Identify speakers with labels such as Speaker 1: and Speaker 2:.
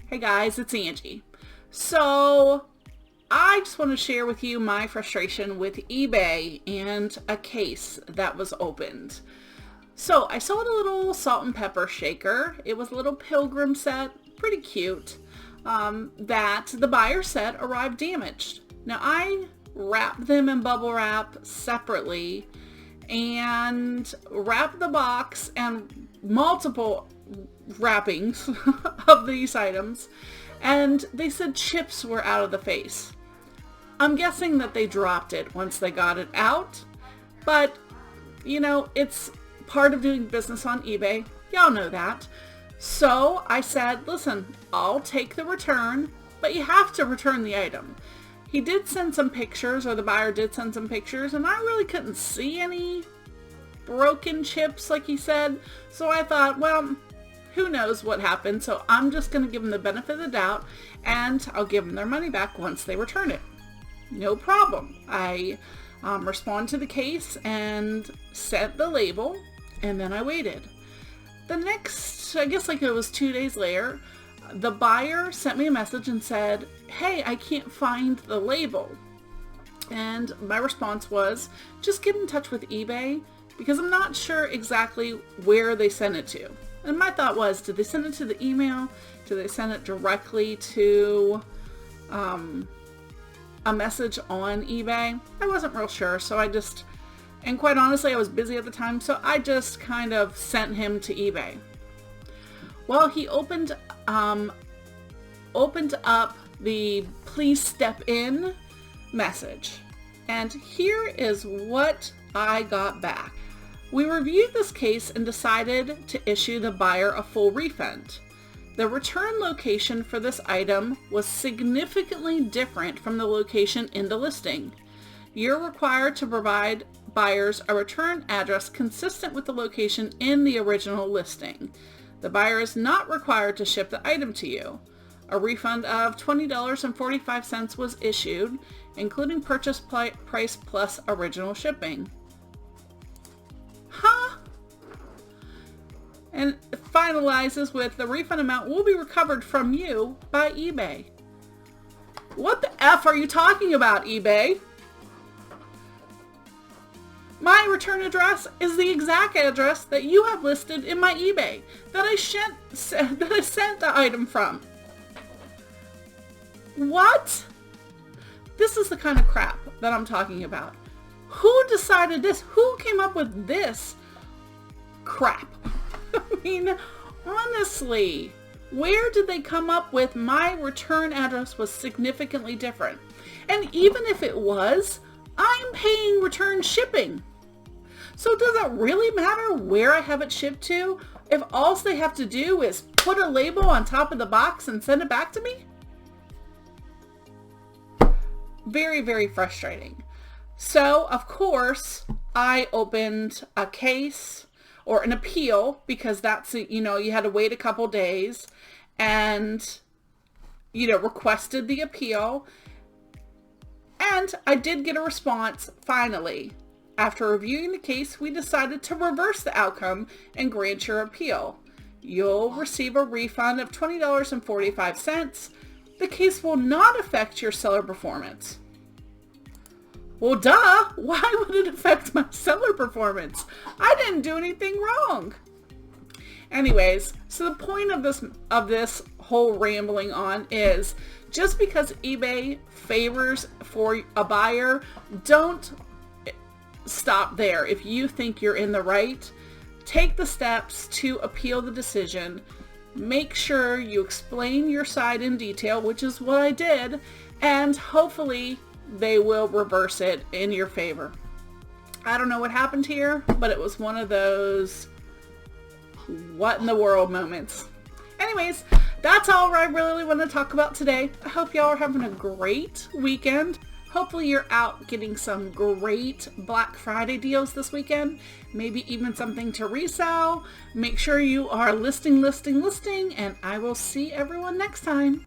Speaker 1: Hey guys, it's Angie. So I just want to share with you my frustration with eBay and a case that was opened. So I sold a little salt and pepper shaker. It was a little pilgrim set, pretty cute, that the buyer said arrived damaged. Now I wrapped them in bubble wrap separately and wrapped the box and multiple wrappings of these items, and they said chips were out of the face. I'm guessing that they dropped it once they got it out, but you know, it's part of doing business on eBay. Y'all know that. So I said, listen, I'll take the return, but you have to return the item. He did send some pictures, or the buyer did send some pictures, and I really couldn't see any broken chips like he said. So I thought, well, who knows what happened, so I'm just going to give them the benefit of the doubt, and I'll give them their money back once they return it. No problem. I responded to the case and sent the label, and then I waited. The next, I guess like it was 2 days later, the buyer sent me a message and said, hey, I can't find the label. And my response was, just get in touch with eBay, because I'm not sure exactly where they sent it to. And my thought was, did they send it to the email? Did they send it directly to a message on eBay? I wasn't real sure, so I just, and quite honestly, I was busy at the time, so I just kind of sent him to eBay. Well, he opened up the please step in message, and here is what I got back. We reviewed this case and decided to issue the buyer a full refund. The return location for this item was significantly different from the location in the listing. You're required to provide buyers a return address consistent with the location in the original listing. The buyer is not required to ship the item to you. A refund of $20.45 was issued, including purchase price plus original shipping. And it finalizes with the refund amount will be recovered from you by eBay. What the F are you talking about, eBay? My return address is the exact address that you have listed in my eBay that I sent the item from. What? This is the kind of crap that I'm talking about. Who decided this? Who came up with this crap? I mean, honestly, where did they come up with my return address was significantly different? And even if it was, I'm paying return shipping. So does it really matter where I have it shipped to if all they have to do is put a label on top of the box and send it back to me? Very, very frustrating. So, of course, I opened a case or an appeal, because that's, you know, you had to wait a couple days, and, you know, requested the appeal. And I did get a response finally. After reviewing the case, we decided to reverse the outcome and grant your appeal. You'll receive a refund of $20.45. The case will not affect your seller performance. Well, duh! Why would it affect my seller performance? I didn't do anything wrong. Anyways, so the point of this whole rambling on is, just because eBay favors for a buyer, don't stop there. If you think you're in the right, take the steps to appeal the decision. Make sure you explain your side in detail, which is what I did, and hopefully they will reverse it in your favor. I don't know what happened here, but it was one of those what in the world moments. Anyways, that's all I really want to talk about today. I hope y'all are having a great weekend. Hopefully you're out getting some great Black Friday deals this weekend. Maybe even something to resell. Make sure you are listing, and I will see everyone next time.